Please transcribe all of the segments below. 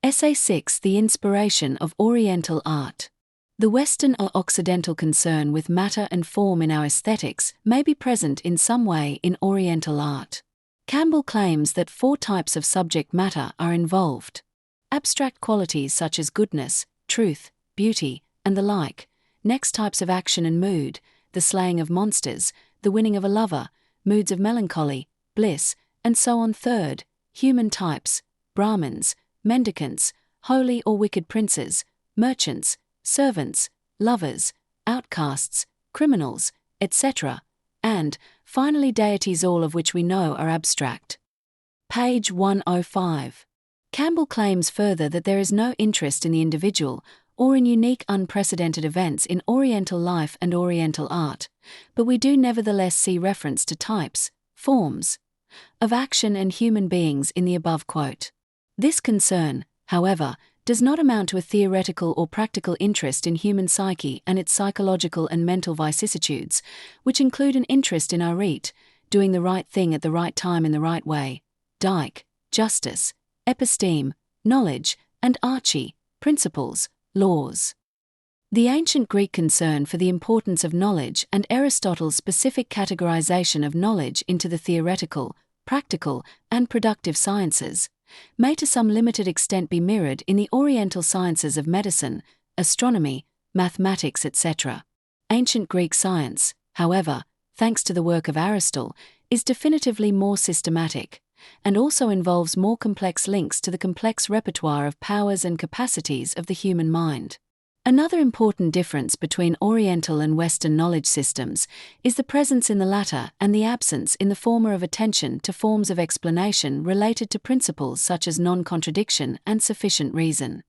Essay 6: The Inspiration of Oriental Art. The Western or Occidental concern with matter and form in our aesthetics may be present in some way in Oriental art. Campbell claims that 4 types of subject matter are involved. Abstract qualities such as goodness, truth, beauty, and the like. Next, types of action and mood, the slaying of monsters, the winning of a lover, moods of melancholy, bliss, and so on. Third, human types, Brahmins, mendicants, holy or wicked princes, merchants, servants, lovers, outcasts, criminals, etc., and, finally, deities, all of which we know are abstract. Page 105. Campbell claims further that there is no interest in the individual or in unique unprecedented events in Oriental life and Oriental art, but we do nevertheless see reference to types, forms, of action and human beings in the above quote. This concern, however, does not amount to a theoretical or practical interest in human psyche and its psychological and mental vicissitudes, which include an interest in arete, doing the right thing at the right time in the right way, dike, justice, episteme, knowledge, and archie, principles, laws. The ancient Greek concern for the importance of knowledge and Aristotle's specific categorization of knowledge into the theoretical, practical, and productive sciences may to some limited extent be mirrored in the Oriental sciences of medicine, astronomy, mathematics, etc. Ancient Greek science, however, thanks to the work of Aristotle, is definitively more systematic, and also involves more complex links to the complex repertoire of powers and capacities of the human mind. Another important difference between Oriental and Western knowledge systems is the presence in the latter and the absence in the former of attention to forms of explanation related to principles such as non-contradiction and sufficient reason.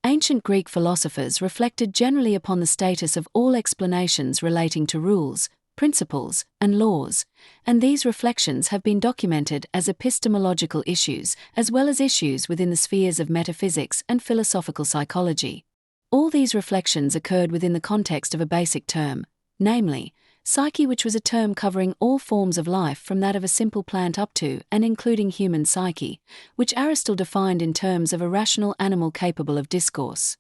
Ancient Greek philosophers reflected generally upon the status of all explanations relating to rules, principles, and laws, and these reflections have been documented as epistemological issues as well as issues within the spheres of metaphysics and philosophical psychology. All these reflections occurred within the context of a basic term, namely, psyche, which was a term covering all forms of life from that of a simple plant up to and including human psyche, which Aristotle defined in terms of a rational animal capable of discourse.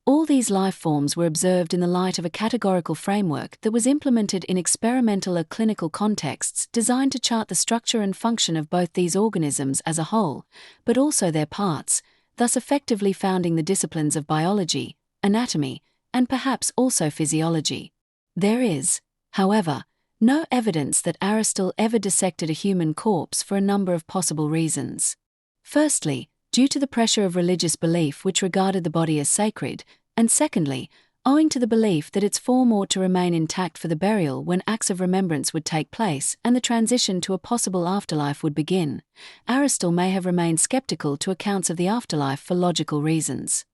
All these life forms were observed in the light of a categorical framework that was implemented in experimental or clinical contexts designed to chart the structure and function of both these organisms as a whole, but also their parts, thus effectively founding the disciplines of biology, anatomy, and perhaps also physiology. There is, however, no evidence that Aristotle ever dissected a human corpse for a number of possible reasons. Firstly, due to the pressure of religious belief which regarded the body as sacred, and secondly, owing to the belief that its form ought to remain intact for the burial when acts of remembrance would take place and the transition to a possible afterlife would begin, Aristotle may have remained skeptical to accounts of the afterlife for logical reasons.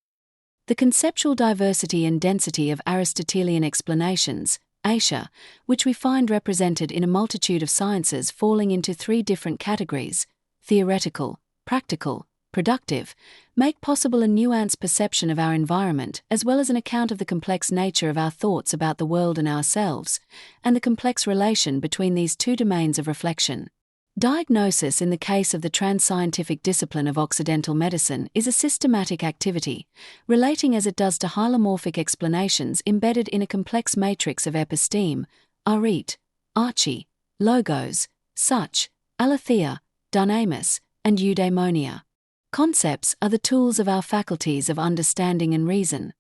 The conceptual diversity and density of Aristotelian explanations, Asia, which we find represented in a multitude of sciences falling into 3 different categories, theoretical, practical, productive, make possible a nuanced perception of our environment as well as an account of the complex nature of our thoughts about the world and ourselves, and the complex relation between these 2 domains of reflection. Diagnosis in the case of the trans-scientific discipline of Occidental medicine is a systematic activity, relating as it does to hylomorphic explanations embedded in a complex matrix of episteme, arete, archie, logos, such, aletheia, dynamis, and eudaimonia. Concepts are the tools of our faculties of understanding and reason,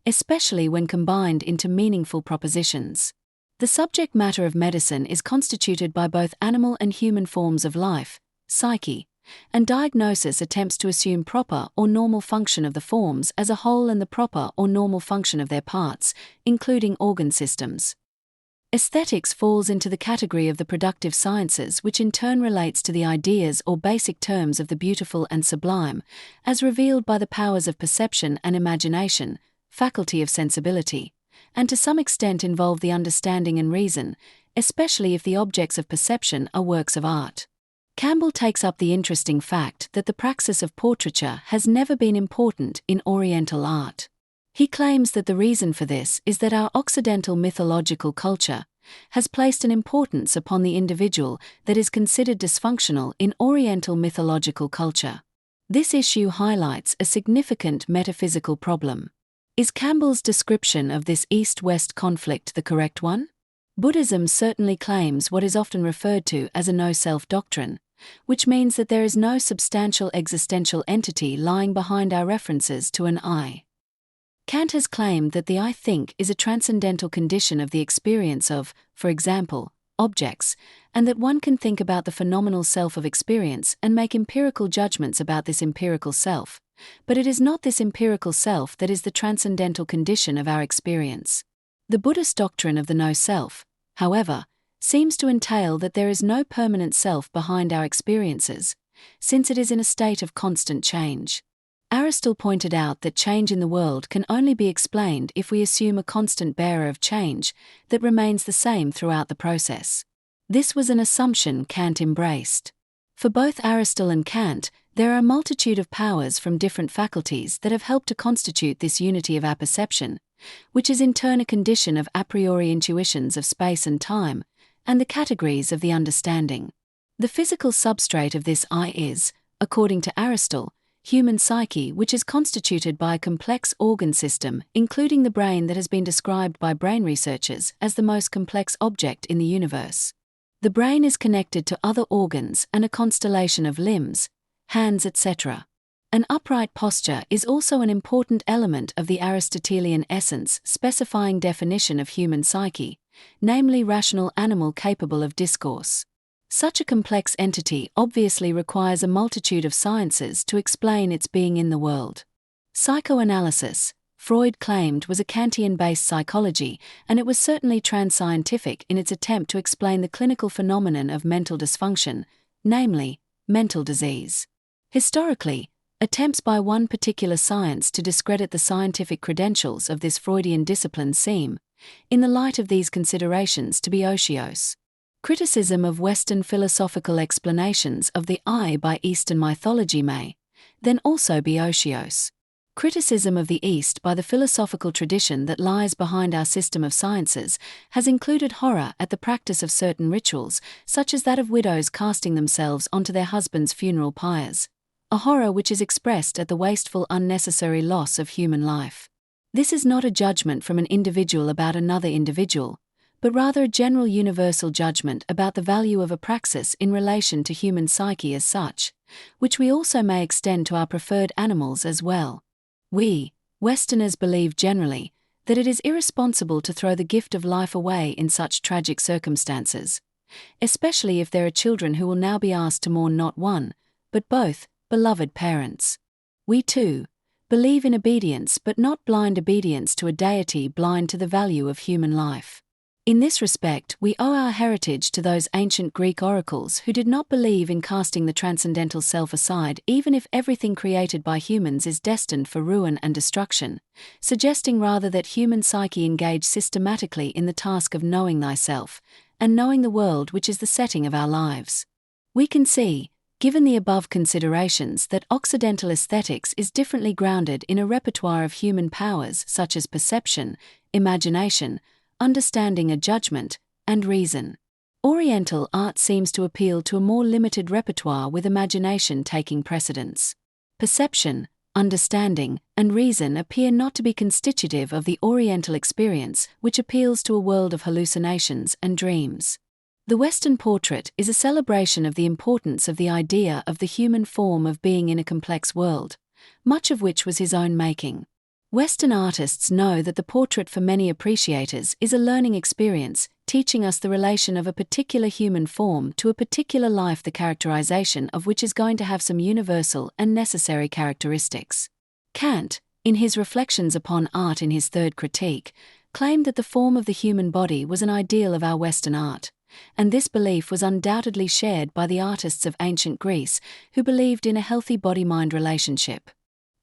especially when combined into meaningful propositions. The subject matter of medicine is constituted by both animal and human forms of life, psyche, and diagnosis attempts to assume proper or normal function of the forms as a whole and the proper or normal function of their parts, including organ systems. Aesthetics falls into the category of the productive sciences, which in turn relates to the ideas or basic terms of the beautiful and sublime, as revealed by the powers of perception and imagination, faculty of sensibility, and to some extent involve the understanding and reason, especially if the objects of perception are works of art. Campbell takes up the interesting fact that the praxis of portraiture has never been important in Oriental art. He claims that the reason for this is that our Occidental mythological culture has placed an importance upon the individual that is considered dysfunctional in Oriental mythological culture. This issue highlights a significant metaphysical problem. Is Campbell's description of this East-West conflict the correct one? Buddhism certainly claims what is often referred to as a no-self doctrine, which means that there is no substantial existential entity lying behind our references to an I. Kant has claimed that the I think is a transcendental condition of the experience of, for example, objects, and that one can think about the phenomenal self of experience and make empirical judgments about this empirical self, but it is not this empirical self that is the transcendental condition of our experience. The Buddhist doctrine of the no-self, however, seems to entail that there is no permanent self behind our experiences, since it is in a state of constant change. Aristotle pointed out that change in the world can only be explained if we assume a constant bearer of change that remains the same throughout the process. This was an assumption Kant embraced. For both Aristotle and Kant, there are a multitude of powers from different faculties that have helped to constitute this unity of our perception, which is in turn a condition of a priori intuitions of space and time, and the categories of the understanding. The physical substrate of this I is, according to Aristotle, human psyche, which is constituted by a complex organ system, including the brain, that has been described by brain researchers as the most complex object in the universe. The brain is connected to other organs and a constellation of limbs, hands, etc. An upright posture is also an important element of the Aristotelian essence specifying definition of human psyche, namely rational animal capable of discourse. Such a complex entity obviously requires a multitude of sciences to explain its being in the world. Psychoanalysis, Freud claimed, was a Kantian-based psychology, and it was certainly transscientific in its attempt to explain the clinical phenomenon of mental dysfunction, namely, mental disease. Historically, attempts by one particular science to discredit the scientific credentials of this Freudian discipline seem, in the light of these considerations, to be otiose. Criticism of Western philosophical explanations of the I by Eastern mythology may, then, also be otiose. Criticism of the East by the philosophical tradition that lies behind our system of sciences has included horror at the practice of certain rituals, such as that of widows casting themselves onto their husbands' funeral pyres, a horror which is expressed at the wasteful, unnecessary loss of human life. This is not a judgment from an individual about another individual, but rather a general universal judgment about the value of a praxis in relation to human psyche as such, which we also may extend to our preferred animals as well. We, Westerners, believe generally that it is irresponsible to throw the gift of life away in such tragic circumstances, especially if there are children who will now be asked to mourn not one, but both, beloved parents. We too believe in obedience, but not blind obedience to a deity blind to the value of human life. In this respect, we owe our heritage to those ancient Greek oracles who did not believe in casting the transcendental self aside even if everything created by humans is destined for ruin and destruction, suggesting rather that human psyche engage systematically in the task of knowing thyself, and knowing the world which is the setting of our lives. We can see, given the above considerations, that Occidental aesthetics is differently grounded in a repertoire of human powers such as perception, imagination, understanding, a judgment, and reason. Oriental art seems to appeal to a more limited repertoire, with imagination taking precedence. Perception, understanding, and reason appear not to be constitutive of the Oriental experience, which appeals to a world of hallucinations and dreams. The Western portrait is a celebration of the importance of the idea of the human form of being in a complex world, much of which was his own making. Western artists know that the portrait for many appreciators is a learning experience, teaching us the relation of a particular human form to a particular life, the characterization of which is going to have some universal and necessary characteristics. Kant, in his reflections upon art in his third critique, claimed that the form of the human body was an ideal of our Western art, and this belief was undoubtedly shared by the artists of ancient Greece who believed in a healthy body-mind relationship.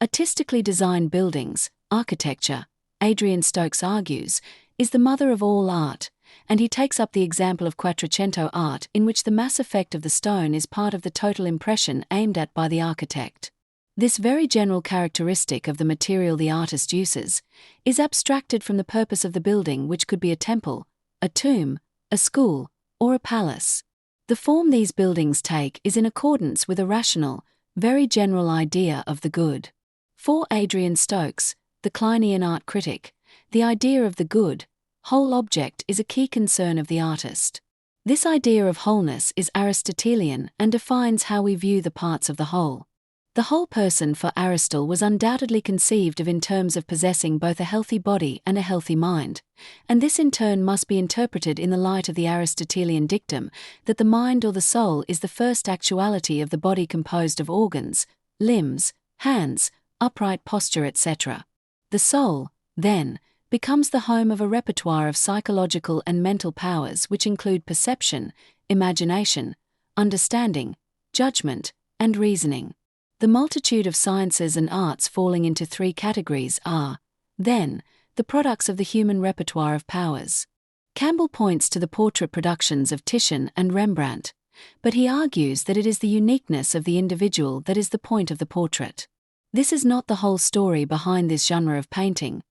Artistically designed buildings, architecture, Adrian Stokes argues, is the mother of all art, and he takes up the example of Quattrocento art, in which the mass effect of the stone is part of the total impression aimed at by the architect. This very general characteristic of the material the artist uses is abstracted from the purpose of the building, which could be a temple, a tomb, a school, or a palace. The form these buildings take is in accordance with a rational, very general idea of the good. For Adrian Stokes, the Kleinian art critic, the idea of the good, whole object is a key concern of the artist. This idea of wholeness is Aristotelian and defines how we view the parts of the whole. The whole person for Aristotle was undoubtedly conceived of in terms of possessing both a healthy body and a healthy mind, and this in turn must be interpreted in the light of the Aristotelian dictum that the mind or the soul is the first actuality of the body composed of organs, limbs, hands, upright posture, etc. The soul, then, becomes the home of a repertoire of psychological and mental powers which include perception, imagination, understanding, judgment, and reasoning. The multitude of sciences and arts falling into three categories are, then, the products of the human repertoire of powers. Campbell points to the portrait productions of Titian and Rembrandt, but he argues that it is the uniqueness of the individual that is the point of the portrait. This is not the whole story behind this genre of painting,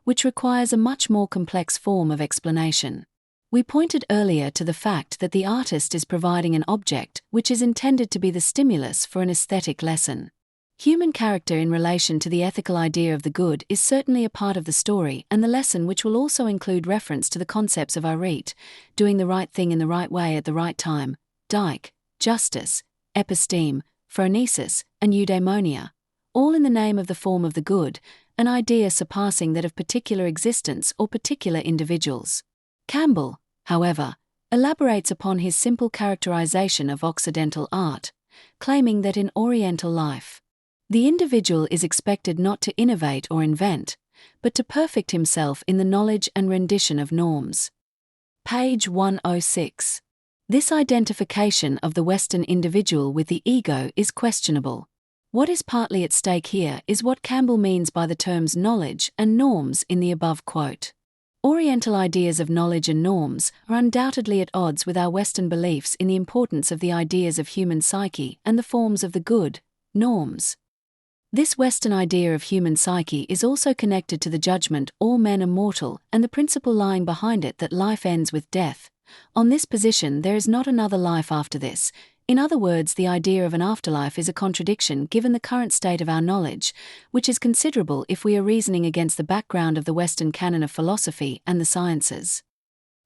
which requires a much more complex form of explanation. We pointed earlier to the fact that the artist is providing an object which is intended to be the stimulus for an aesthetic lesson. Human character in relation to the ethical idea of the good is certainly a part of the story and the lesson, which will also include reference to the concepts of arete, doing the right thing in the right way at the right time, dike, justice, episteme, phronesis, and eudaimonia, all in the name of the form of the good, an idea surpassing that of particular existence or particular individuals. Campbell, however, elaborates upon his simple characterization of Occidental art, claiming that in Oriental life, the individual is expected not to innovate or invent, but to perfect himself in the knowledge and rendition of norms. Page 106. This identification of the Western individual with the ego is questionable. What is partly at stake here is what Campbell means by the terms knowledge and norms in the above quote. Oriental ideas of knowledge and norms are undoubtedly at odds with our Western beliefs in the importance of the ideas of human psyche and the forms of the good, norms. This Western idea of human psyche is also connected to the judgment all men are mortal and the principle lying behind it that life ends with death. On this position there is not another life after this. In other words, the idea of an afterlife is a contradiction given the current state of our knowledge, which is considerable if we are reasoning against the background of the Western canon of philosophy and the sciences.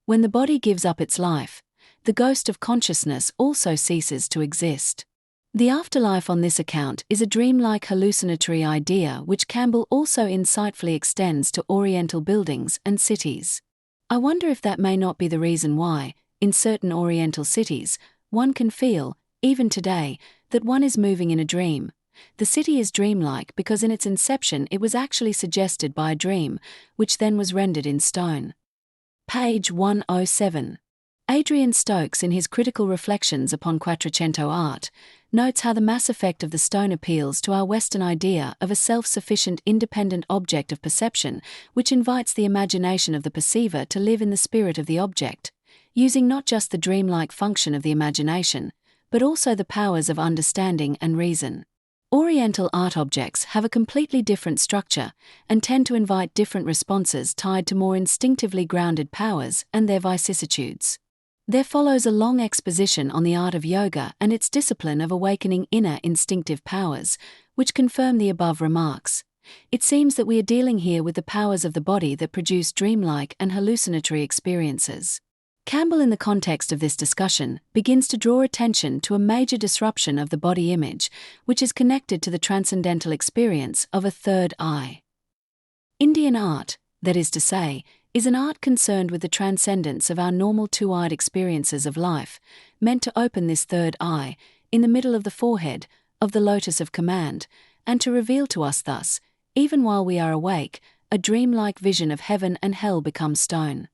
When the body gives up its life, the ghost of consciousness also ceases to exist. The afterlife on this account is a dreamlike hallucinatory idea which Campbell also insightfully extends to Oriental buildings and cities. I wonder if that may not be the reason why, in certain Oriental cities, one can feel, even today, that one is moving in a dream. The city is dreamlike because in its inception it was actually suggested by a dream, which then was rendered in stone. Page 107. Adrian Stokes, in his critical reflections upon Quattrocento art, notes how the mass effect of the stone appeals to our Western idea of a self-sufficient independent object of perception which invites the imagination of the perceiver to live in the spirit of the object, using not just the dreamlike function of the imagination, but also the powers of understanding and reason. Oriental art objects have a completely different structure and tend to invite different responses tied to more instinctively grounded powers and their vicissitudes. There follows a long exposition on the art of yoga and its discipline of awakening inner instinctive powers, which confirm the above remarks. It seems that we are dealing here with the powers of the body that produce dreamlike and hallucinatory experiences. Campbell, in the context of this discussion, begins to draw attention to a major disruption of the body image, which is connected to the transcendental experience of a third eye. Indian art, that is to say, is an art concerned with the transcendence of our normal two-eyed experiences of life, meant to open this third eye, in the middle of the forehead, of the lotus of command, and to reveal to us thus, even while we are awake, a dreamlike vision of heaven and hell become stone.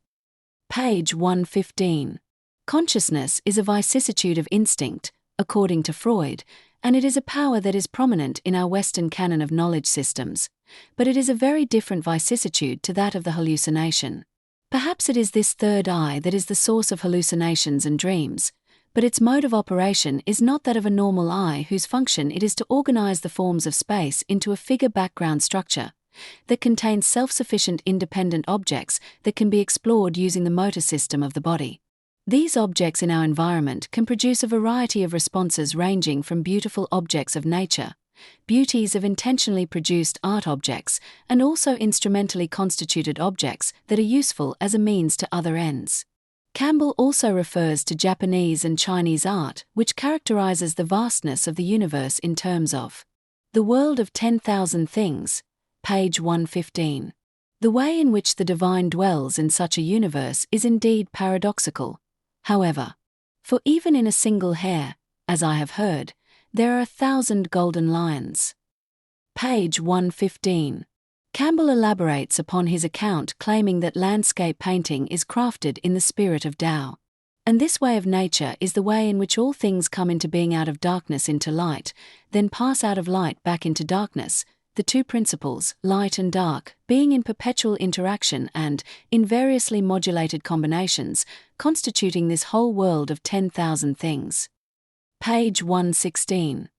Page 115. Consciousness is a vicissitude of instinct, according to Freud, and it is a power that is prominent in our Western canon of knowledge systems, but it is a very different vicissitude to that of the hallucination. Perhaps it is this third eye that is the source of hallucinations and dreams, but its mode of operation is not that of a normal eye whose function it is to organize the forms of space into a figure background structure that contains self-sufficient independent objects that can be explored using the motor system of the body. These objects in our environment can produce a variety of responses ranging from beautiful objects of nature, beauties of intentionally produced art objects, and also instrumentally constituted objects that are useful as a means to other ends. Campbell also refers to Japanese and Chinese art, which characterizes the vastness of the universe in terms of the world of 10,000 things, page 115. The way in which the divine dwells in such a universe is indeed paradoxical, however. For even in a single hair, as I have heard, there are 1,000 golden lions. Page 115. Campbell elaborates upon his account, claiming that landscape painting is crafted in the spirit of Tao. And this way of nature is the way in which all things come into being out of darkness into light, then pass out of light back into darkness, the two principles, light and dark, being in perpetual interaction and, in variously modulated combinations, constituting this whole world of 10,000 things. Page 116.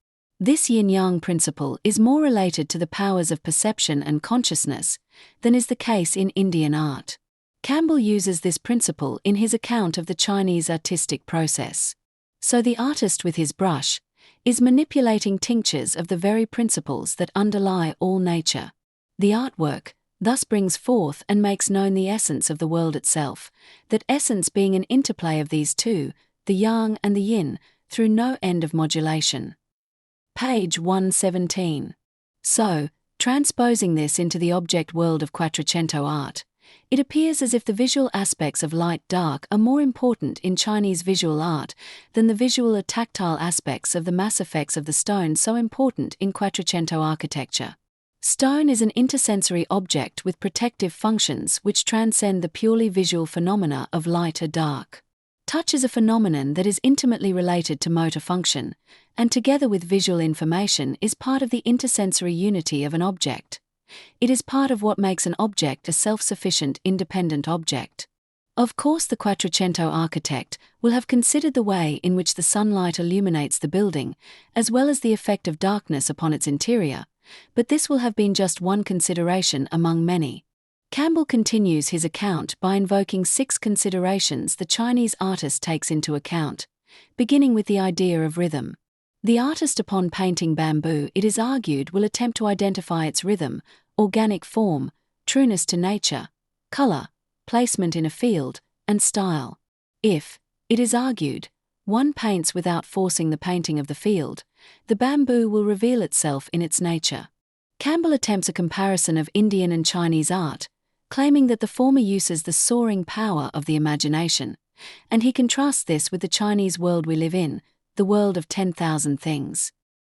This yin-yang principle is more related to the powers of perception and consciousness than is the case in Indian art. Campbell uses this principle in his account of the Chinese artistic process. So the artist with his brush is manipulating tinctures of the very principles that underlie all nature. The artwork thus brings forth and makes known the essence of the world itself, that essence being an interplay of these two, the yang and the yin, through no end of modulation. Page 117. So, transposing this into the object world of Quattrocento art, it appears as if the visual aspects of light-dark are more important in Chinese visual art than the visual or tactile aspects of the mass effects of the stone so important in Quattrocento architecture. Stone is an intersensory object with protective functions which transcend the purely visual phenomena of light or dark. Touch is a phenomenon that is intimately related to motor function, and together with visual information is part of the intersensory unity of an object. It is part of what makes an object a self-sufficient, independent object. Of course, the Quattrocento architect will have considered the way in which the sunlight illuminates the building, as well as the effect of darkness upon its interior, but this will have been just one consideration among many. Campbell continues his account by invoking 6 considerations the Chinese artist takes into account, beginning with the idea of rhythm. The artist, upon painting bamboo, it is argued, will attempt to identify its rhythm, organic form, trueness to nature, color, placement in a field, and style. If, it is argued, one paints without forcing the painting of the field, the bamboo will reveal itself in its nature. Campbell attempts a comparison of Indian and Chinese art, claiming that the former uses the soaring power of the imagination, and he contrasts this with the Chinese world we live in, the world of 10,000 things.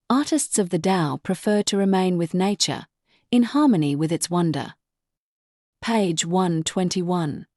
Artists of the Tao prefer to remain with nature, in harmony with its wonder. Page 121.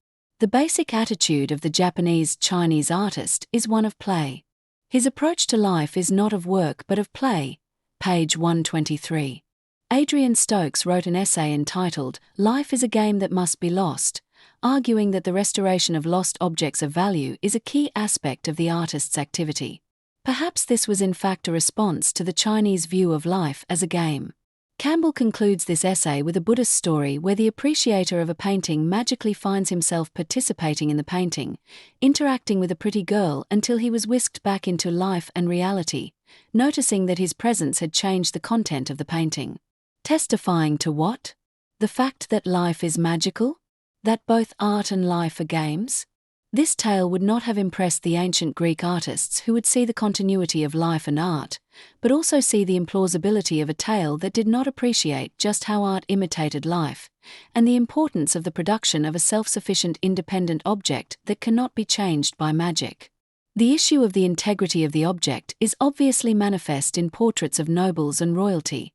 The basic attitude of the Japanese-Chinese artist is one of play. His approach to life is not of work but of play. Page 123. Adrian Stokes wrote an essay entitled "Life is a Game That Must Be Lost," arguing that the restoration of lost objects of value is a key aspect of the artist's activity. Perhaps this was in fact a response to the Chinese view of life as a game. Campbell concludes this essay with a Buddhist story where the appreciator of a painting magically finds himself participating in the painting, interacting with a pretty girl until he was whisked back into life and reality, noticing that his presence had changed the content of the painting. Testifying to what? The fact that life is magical? That both art and life are games? This tale would not have impressed the ancient Greek artists who would see the continuity of life and art, but also see the implausibility of a tale that did not appreciate just how art imitated life, and the importance of the production of a self-sufficient independent object that cannot be changed by magic. The issue of the integrity of the object is obviously manifest in portraits of nobles and royalty,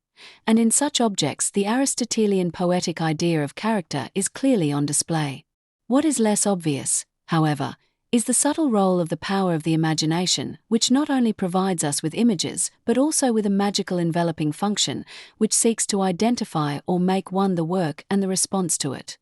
and in such objects the Aristotelian poetic idea of character is clearly on display. What is less obvious, however, is the subtle role of the power of the imagination, which not only provides us with images but also with a magical enveloping function which seeks to identify or make one the work and the response to it.